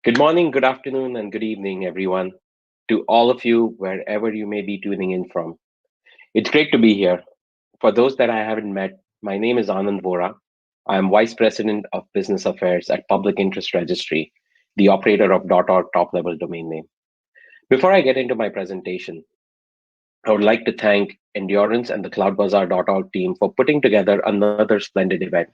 Good morning, good afternoon, and good evening, everyone, to all of you, wherever you may be tuning in from. It's great to be here. For those that I haven't met, my name is Anand Vora. I am Vice President of Business Affairs at Public Interest Registry, the operator of .org top level domain name. Before I get into my presentation, I would like to thank Endurance and the Cloudbazaar.org team for putting together another splendid event.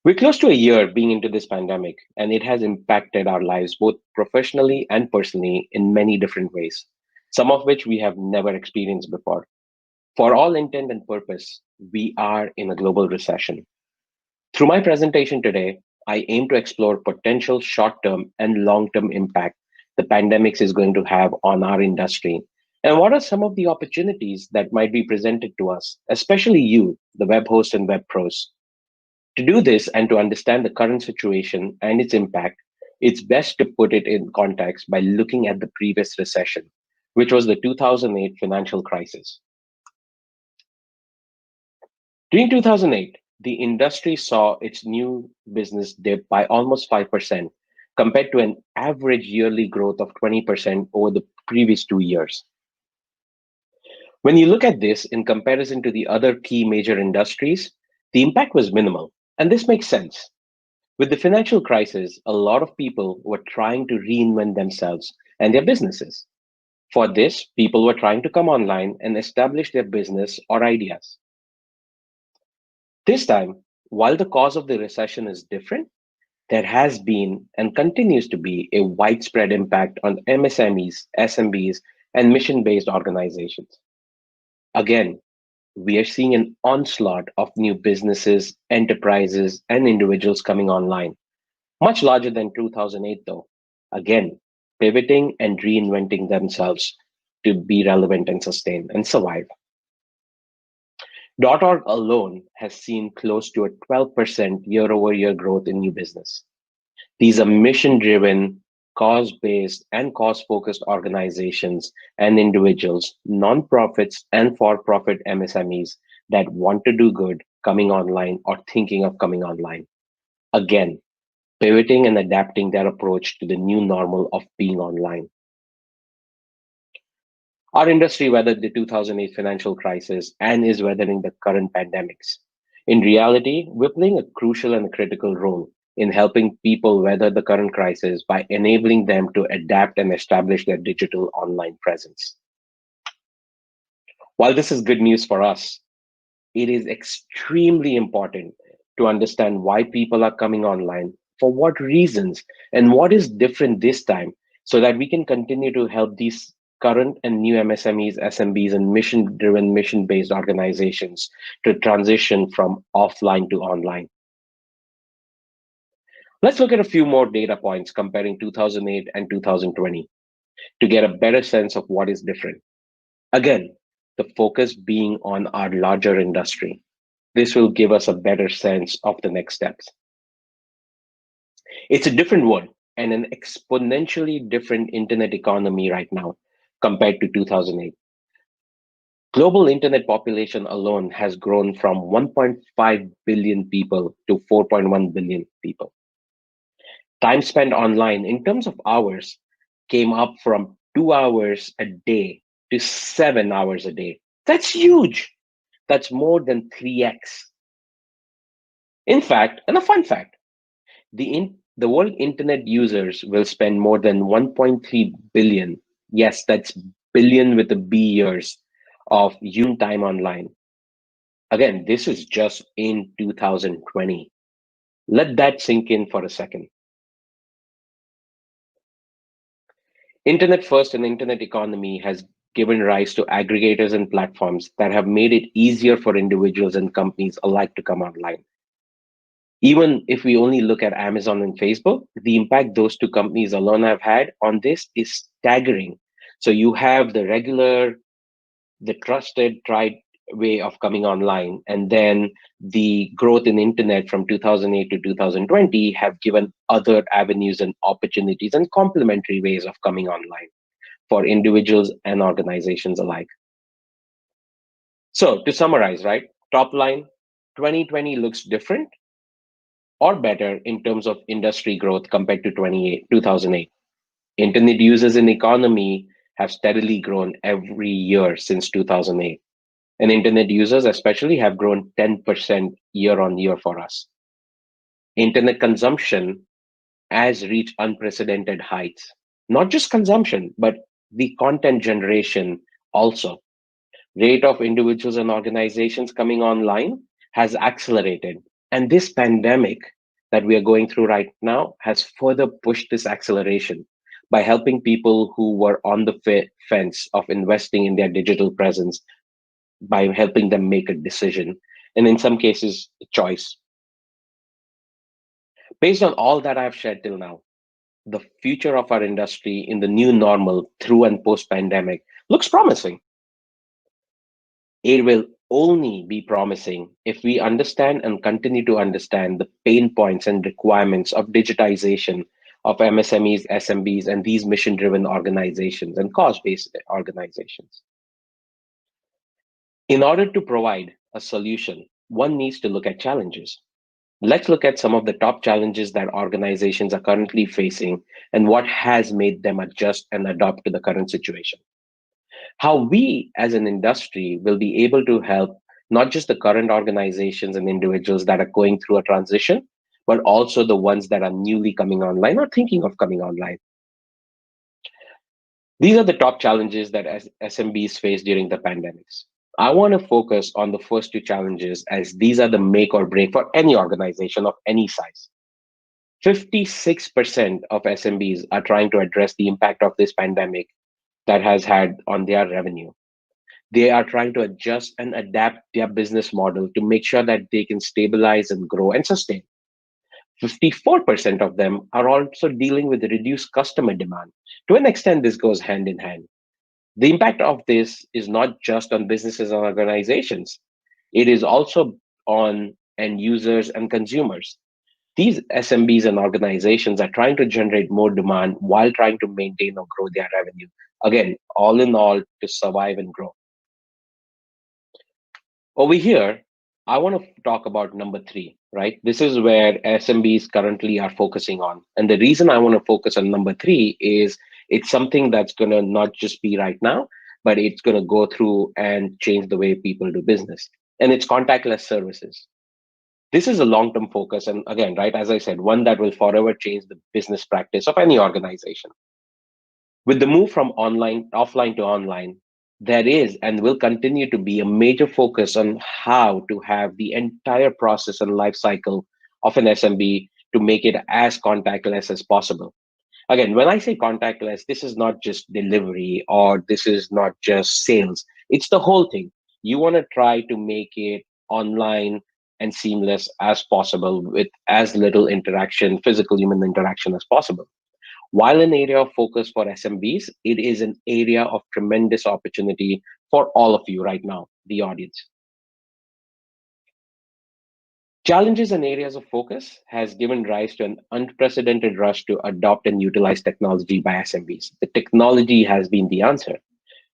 We're close to a year being into this pandemic, and it has impacted our lives both professionally and personally in many different ways, some of which we have never experienced before. For all intent and purpose, we are in a global recession. Through my presentation today, I aim to explore potential short term and long term impact the pandemic is going to have on our industry. And what are some of the opportunities that might be presented to us, especially you, the web hosts and web pros? To do this and to understand the current situation and its impact, it's best to put it in context by looking at the previous recession, which was the 2008 financial crisis. During 2008, the industry saw its new business dip by almost 5% compared to an average yearly growth of 20% over the previous 2 years. When you look at this in comparison to the other key major industries, the impact was minimal. And this makes sense. With the financial crisis, a lot of people were trying to reinvent themselves and their businesses. For this, people were trying to come online and establish their business or ideas. This time, while the cause of the recession is different, there has been and continues to be a widespread impact on MSMEs, SMBs, and mission based organizations. Again, we are seeing an onslaught of new businesses, enterprises, and individuals coming online, much larger than 2008, though. Again, pivoting and reinventing themselves to be relevant and sustain and survive. .org alone has seen close to a 12% year over year growth in new business. These are mission driven, cause based, and cause focused organizations and individuals, nonprofits, and for profit MSMEs that want to do good coming online or thinking of coming online. Again, pivoting and adapting their approach to the new normal of being online. Our industry weathered the 2008 financial crisis and is weathering the current pandemics. In reality, we're playing a crucial and critical role in helping people weather the current crisis by enabling them to adapt and establish their digital online presence. While this is good news for us, it is extremely important to understand why people are coming online, for what reasons, and what is different this time so that we can continue to help these current and new MSMEs, SMBs, and mission driven, mission based organizations to transition from offline to online. Let's look at a few more data points comparing 2008 and 2020 to get a better sense of what is different. Again, the focus being on our larger industry. This will give us a better sense of the next steps. It's a different world and an exponentially different internet economy right now compared to 2008. Global internet population alone has grown from 1.5 billion people to 4.1 billion people. Time spent online in terms of hours came up from 2 hours a day to 7 hours a day. That's huge. That's more than 3x. In fact, and a fun fact, the world internet users will spend more than 1.3 billion, yes, that's billion with a B years, of Yoon time online. Again, this is just in 2020. Let that sink in for a second. Internet first and internet economy has given rise to aggregators and platforms that have made it easier for individuals and companies alike to come online. Even if we only look at Amazon and Facebook, the impact those two companies alone have had on this is staggering. So you have the regular, the trusted, tried way of coming online, and then the growth in internet from 2008 to 2020 have given other avenues and opportunities and complementary ways of coming online for individuals and organizations alike. So to summarize, right, top line, 2020 looks different. or better in terms of industry growth compared to 2008. Internet users in economy have steadily grown every year since 2008. And internet users especially have grown 10% year on year for us. Internet consumption has reached unprecedented heights. Not just consumption, but the content generation also. Rate of individuals and organizations coming online has accelerated. And this pandemic that we are going through right now has further pushed this acceleration by helping people who were on the fence of investing in their digital presence, by helping them make a decision, and in some cases, a choice. Based on all that I've shared till now, the future of our industry in the new normal through and post pandemic looks promising. It will only be promising if we understand and continue to understand the pain points and requirements of digitization of MSMEs, SMBs, and these mission driven organizations and cause based organizations. In order to provide a solution, one needs to look at challenges. Let's look at some of the top challenges that organizations are currently facing and what has made them adjust and adapt to the current situation. How we as an industry will be able to help not just the current organizations and individuals that are going through a transition, but also the ones that are newly coming online or thinking of coming online. These are the top challenges that SMBs face during the pandemics. I want to focus on the first two challenges as these are the make or break for any organization of any size. 56% of SMBs are trying to address the impact of this pandemic that has had on their revenue. They are trying to adjust and adapt their business model to make sure that they can stabilize and grow and sustain. 54% of them are also dealing with reduced customer demand. To an extent, this goes hand in hand. The impact of this is not just on businesses and organizations, it is also on end users and consumers. These SMBs and organizations are trying to generate more demand while trying to maintain or grow their revenue. Again, all in all, to survive and grow. Over here, I want to talk about number three, right? This is where SMBs currently are focusing on. And the reason I want to focus on number three is it's something that's going to not just be right now, but it's going to go through and change the way people do business. And it's contactless services. This is a long term focus. And again, right, as I said, one that will forever change the business practice of any organization. With the move from offline to online, there is and will continue to be a major focus on how to have the entire process and life cycle of an SMB to make it as contactless as possible. Again, when I say contactless, this is not just delivery or this is not just sales, it's the whole thing. You want to try to make it online and seamless as possible with as little interaction, physical human interaction as possible. While an area of focus for SMBs, it is an area of tremendous opportunity for all of you right now, the audience. Challenges and areas of focus has given rise to an unprecedented rush to adopt and utilize technology by SMBs. The technology has been the answer.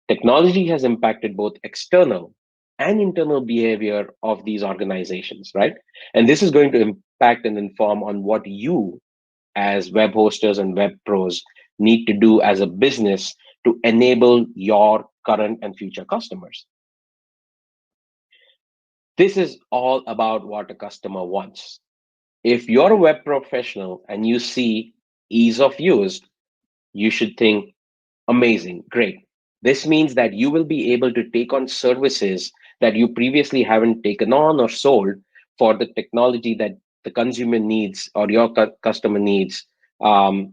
Technology has impacted both external and internal behavior of these organizations, right? And this is going to impact and inform on what you as web hosters and web pros need to do as a business to enable your current and future customers. This is all about what a customer wants. If you're a web professional and you see ease of use, you should think amazing, great. This means that you will be able to take on services that you previously haven't taken on or sold for the technology that the consumer needs or your customer needs um,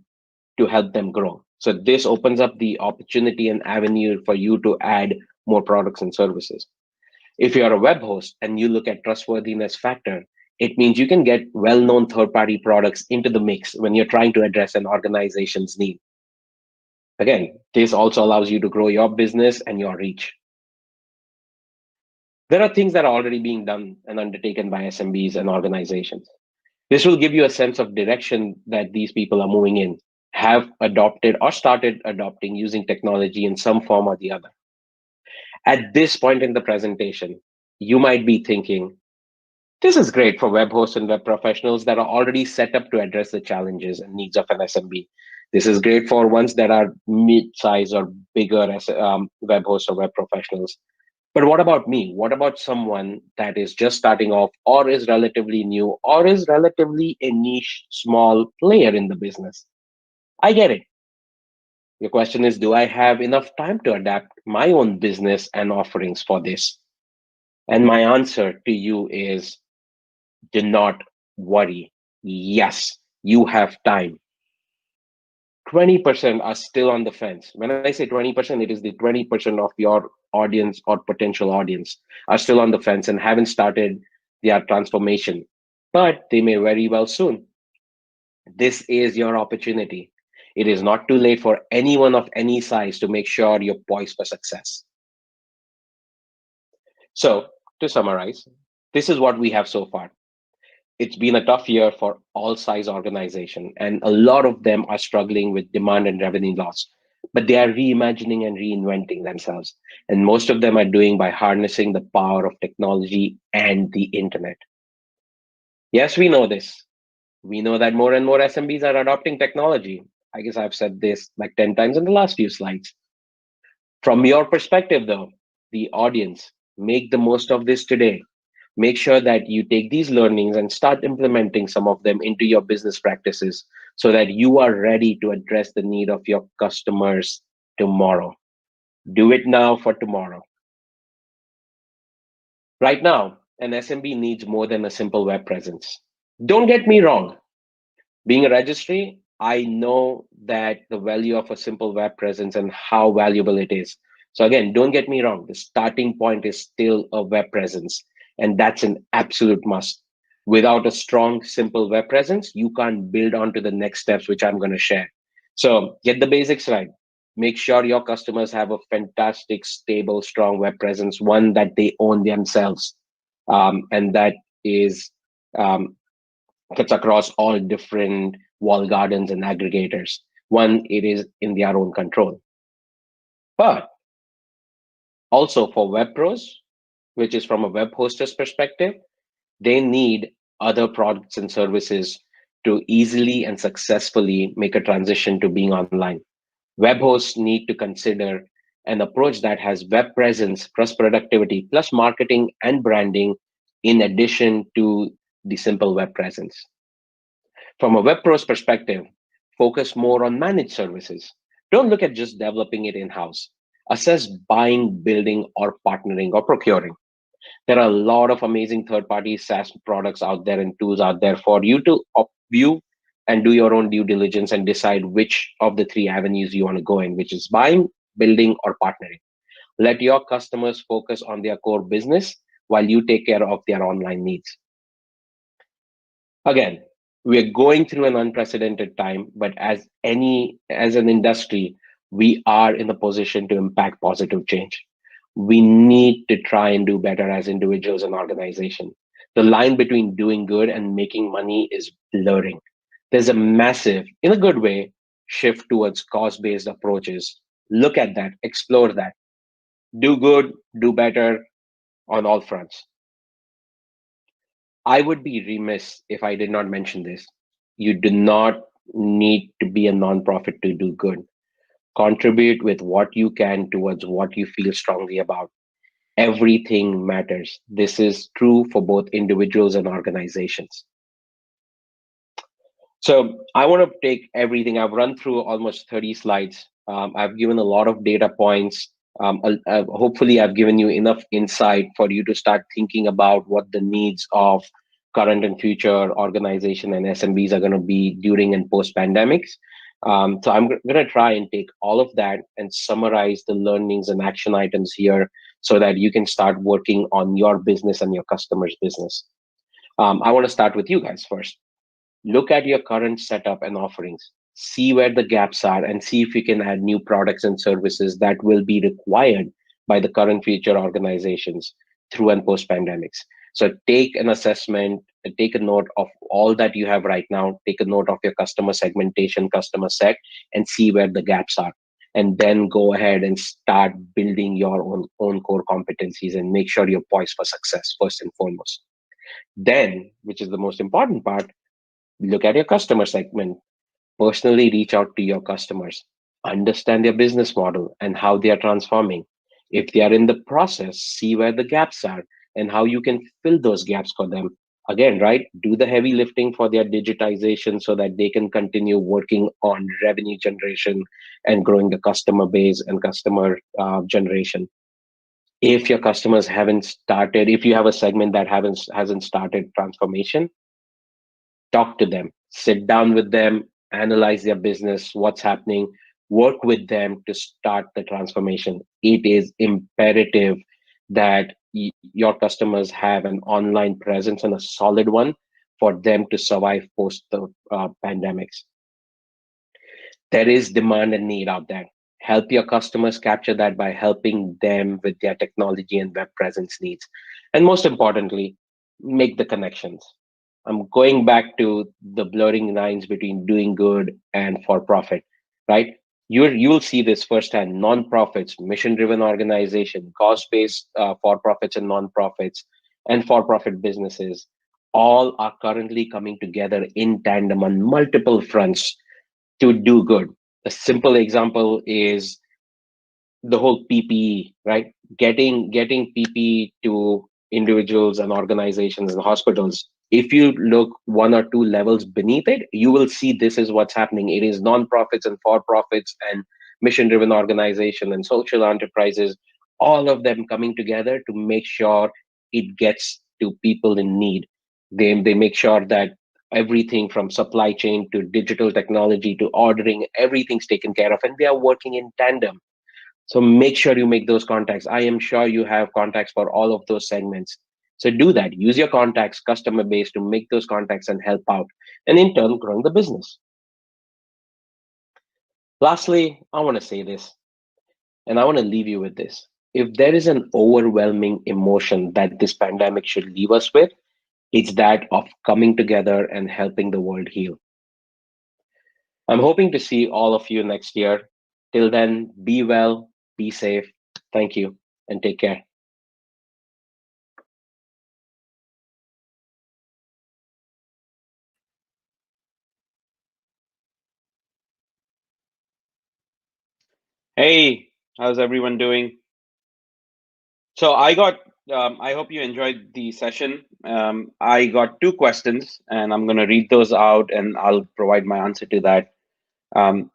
to help them grow. So this opens up the opportunity and avenue for you to add more products and services. If you're a web host and you look at trustworthiness factor, it means you can get well-known third-party products into the mix when you're trying to address an organization's need. Again, this also allows you to grow your business and your reach. There are things that are already being done and undertaken by SMBs and organizations. This will give you a sense of direction that these people are moving in, have adopted or started adopting using technology in some form or the other. At this point in the presentation, you might be thinking, This is great for web hosts and web professionals that are already set up to address the challenges and needs of an SMB. This is great for ones that are mid-size or bigger as web hosts or web professionals. But what about me? What about someone that is just starting off, or is relatively new, or is relatively a niche small player in the business? I get it. Your question is, do I have enough time to adapt my own business and offerings for this? And my answer to you is, do not worry. Yes, you have time. 20% are still on the fence. When I say 20%, it is the 20% of your audience or potential audience are still on the fence and haven't started their transformation, but they may very well soon. This is your opportunity. It is not too late for anyone of any size to make sure you're poised for success. So, to summarize, this is what we have so far. It's been a tough year for all size organization, and a lot of them are struggling with demand and revenue loss. But they are reimagining and reinventing themselves, and most of them are doing by harnessing the power of technology and the internet. Yes, we know this. We know that more and more SMBs are adopting technology. I guess I've said this like 10 times in the last few slides. From your perspective, though, the audience, make the most of this today. Make sure that you take these learnings and start implementing some of them into your business practices so that you are ready to address the need of your customers tomorrow. Do it now for tomorrow. Right now, an SMB needs more than a simple web presence. Don't get me wrong. Being a registry, I know that the value of a simple web presence and how valuable it is. So again, don't get me wrong. The starting point is still a web presence, and that's an absolute must. Without a strong, simple web presence, you can't build on to the next steps, which I'm going to share. So get the basics right. Make sure your customers have a fantastic, stable, strong web presence, one that they own themselves, and that is um, cuts across all different wall gardens and aggregators. One, it is in their own control. But also for web pros, which is from a web hoster's perspective, they need other products and services to easily and successfully make a transition to being online. Web hosts need to consider an approach that has web presence plus productivity plus marketing and branding in addition to the simple web presence. From a web pro's perspective, focus more on managed services. Don't look at just developing it in house. Assess buying, building, or partnering or procuring. There are a lot of amazing third party SaaS products out there and tools out there for you to view and do your own due diligence and decide which of the three avenues you want to go in, which is buying, building, or partnering. Let your customers focus on their core business while you take care of their online needs. Again, we're going through an unprecedented time, but as an industry, we are in a position to impact positive change. We need to try and do better as individuals and organizations. The line between doing good and making money is blurring. There's a massive, in a good way, shift towards cost-based approaches. Look at that, explore that. Do good, do better on all fronts. I would be remiss if I did not mention this. You do not need to be a nonprofit to do good. Contribute with what you can towards what you feel strongly about. Everything matters. This is true for both individuals and organizations. So I want to take everything. I've run through almost 30 slides. I've given a lot of data points. Hopefully, I've given you enough insight for you to start thinking about what the needs of current and future organization and SMBs are going to be during and post pandemics. So I'm going to try and take all of that and summarize the learnings and action items here so that you can start working on your business and your customer's business. I want to start with you guys first. Look at your current setup and offerings, see where the gaps are, and see if you can add new products and services that will be required by the current future organizations through and post pandemics. So take an assessment, take a note of all that you have right now, take a note of your customer segmentation, customer set, and see where the gaps are. And then go ahead and start building your own core competencies and make sure you're poised for success first and foremost. Then, which is the most important part, look at your customer segment. Personally reach out to your customers, understand their business model and how they are transforming. If they are in the process, see where the gaps are and how you can fill those gaps for them. Again, right? Do the heavy lifting for their digitization so that they can continue working on revenue generation and growing the customer base and customer generation. If your customers haven't started, if you have a segment that hasn't started transformation, talk to them, sit down with them, analyze their business, what's happening, work with them to start the transformation. It is imperative that your customers have an online presence and a solid one for them to survive post the pandemics. There is demand and need out there. Help your customers capture that by helping them with their technology and web presence needs. And most importantly, make the connections. I'm going back to the blurring lines between doing good and for profit, right? You'll see this firsthand. Non-profits, mission-driven organization, cause-based for-profits and non-profits, and for-profit businesses, all are currently coming together in tandem on multiple fronts to do good. A simple example is the whole PPE, right? Getting PPE to individuals and organizations and hospitals. If you look one or two levels beneath it, you will see this is what's happening. It is nonprofits and for-profits and mission-driven organization and social enterprises, all of them coming together to make sure it gets to people in need. They make sure that everything from supply chain to digital technology to ordering, everything's taken care of, and they are working in tandem. So make sure you make those contacts. I am sure you have contacts for all of those segments. So do that. Use your contacts, customer base to make those contacts and help out, and in turn, growing the business. Lastly, I want to say this, and I want to leave you with this. If there is an overwhelming emotion that this pandemic should leave us with, it's that of coming together and helping the world heal. I'm hoping to see all of you next year. Till then, be well, be safe. Thank you, and take care. Hey, how's everyone doing? So I hope you enjoyed the session. I got two questions and I'm going to read those out and I'll provide my answer to that. Um,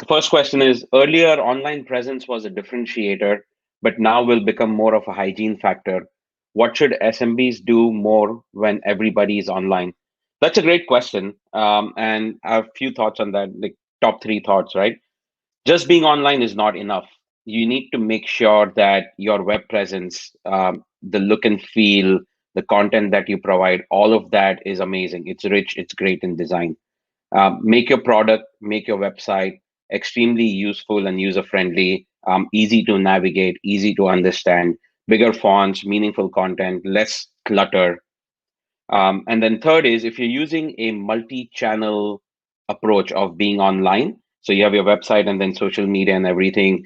the first question is earlier, online presence was a differentiator, but now will become more of a hygiene factor. What should SMBs do more when everybody is online? That's a great question. And I have a few thoughts on that, like top three thoughts, right? Just being online is not enough. You need to make sure that your web presence, the look and feel, the content that you provide, all of that is amazing. It's rich, it's great in design. Make your product, make your website extremely useful and user friendly, easy to navigate, easy to understand, bigger fonts, meaningful content, less clutter, and then third is if you're using a multi-channel approach of being online, so you have your website and then social media and everything,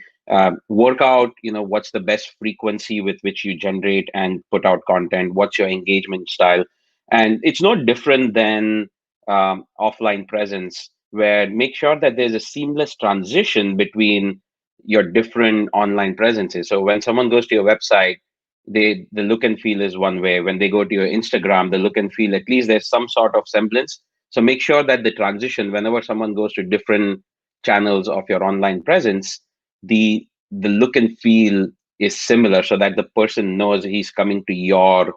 work out, what's the best frequency with which you generate and put out content, what's your engagement style. And it's no different than offline presence, where make sure that there's a seamless transition between your different online presences. So when someone goes to your website, the look and feel is one way. When they go to your Instagram, the look and feel, at least there's some sort of semblance. So make sure that the transition, whenever someone goes to different channels of your online presence, the look and feel is similar, so that the person knows he's coming to your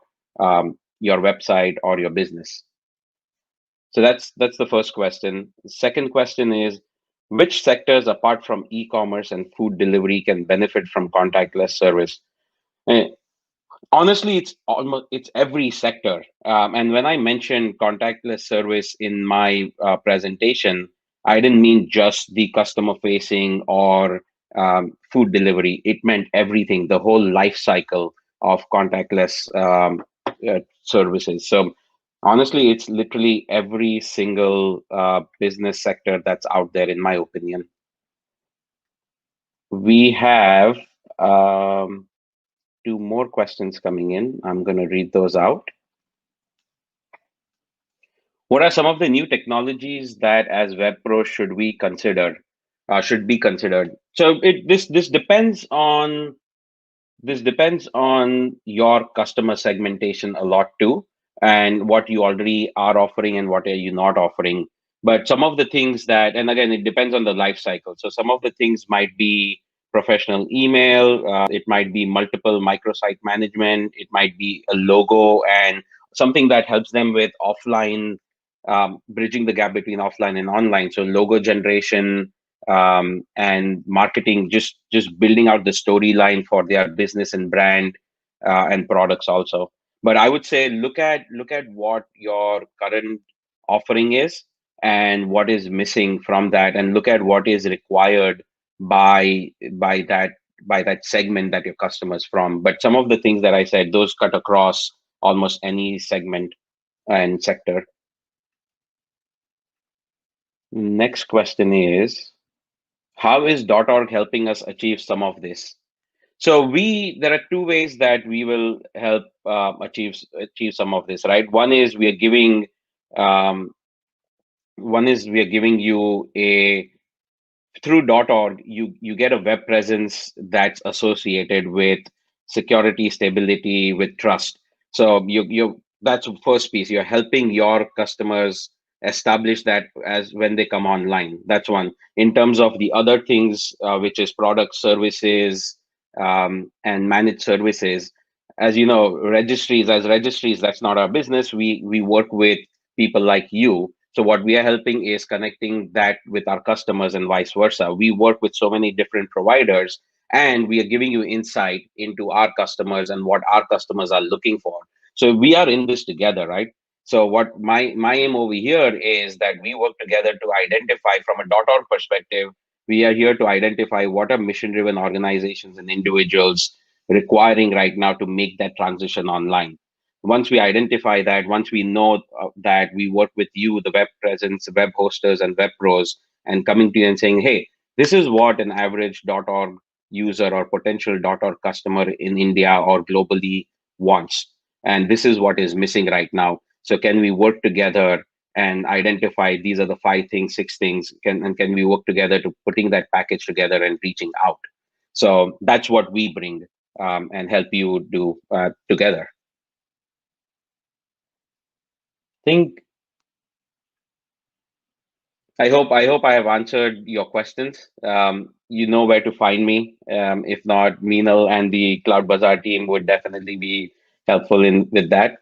website or your business. So that's the first question. The second question is, which sectors apart from e-commerce and food delivery can benefit from contactless service? Eh, Honestly, it's every sector. And when I mentioned contactless service in my presentation, I didn't mean just the customer facing or food delivery. It meant everything, the whole life cycle of contactless services. So honestly, it's literally every single business sector that's out there, in my opinion. We have two more questions coming in. I'm going to read those out. What are some of the new technologies that as web pros should be considered? So this depends on your customer segmentation a lot too, and what you already are offering and what are you not offering. But some of the things that, and again, it depends on the life cycle. So some of the things might be professional email, it might be multiple microsite management, it might be a logo and something that helps them with offline, bridging the gap between offline and online. So logo generation, and marketing, just building out the storyline for their business and brand, and products also. But I would say look at what your current offering is and what is missing from that, and look at what is required by by that by that segment that your customers from. But some of the things that I said, those cut across almost any segment and sector. Next question is, how is .org helping us achieve some of this? So there are two ways that we will help achieve some of this, right? Um, one is we are giving you a through .org, you get a web presence that's associated with security, stability, with trust. So you that's the first piece. You're helping your customers establish that as when they come online. That's one. In terms of the other things, which is product services, and managed services, as you know, registries, that's not our business. We work with people like you. So what we are helping is connecting that with our customers and vice versa. We work with so many different providers, and we are giving you insight into our customers and what our customers are looking for. So we are in this together, right? So what my aim over here is that we work together to identify from a .org perspective. We are here to identify what are mission-driven organizations and individuals requiring right now to make that transition online. Once we identify that, once we know that, we work with you, the web presence, web hosters, and web pros, and coming to you and saying, hey, this is what an average .org user or potential .org customer in India or globally wants. And this is what is missing right now. So can we work together and identify these are the 5 things, 6 things, can we work together to putting that package together and reaching out? So that's what we bring, and help you do together. Think I hope I have answered your questions. You know where to find me. If not, Meenal and the Cloudbazaar team would definitely be helpful in with that.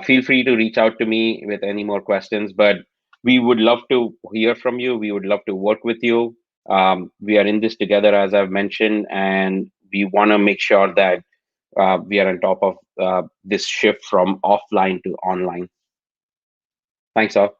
Feel free to reach out to me with any more questions. But we would love to hear from you. We would love to work with you. We are in this together, as I've mentioned, and we want to make sure that we are on top of this shift from offline to online. Thanks all.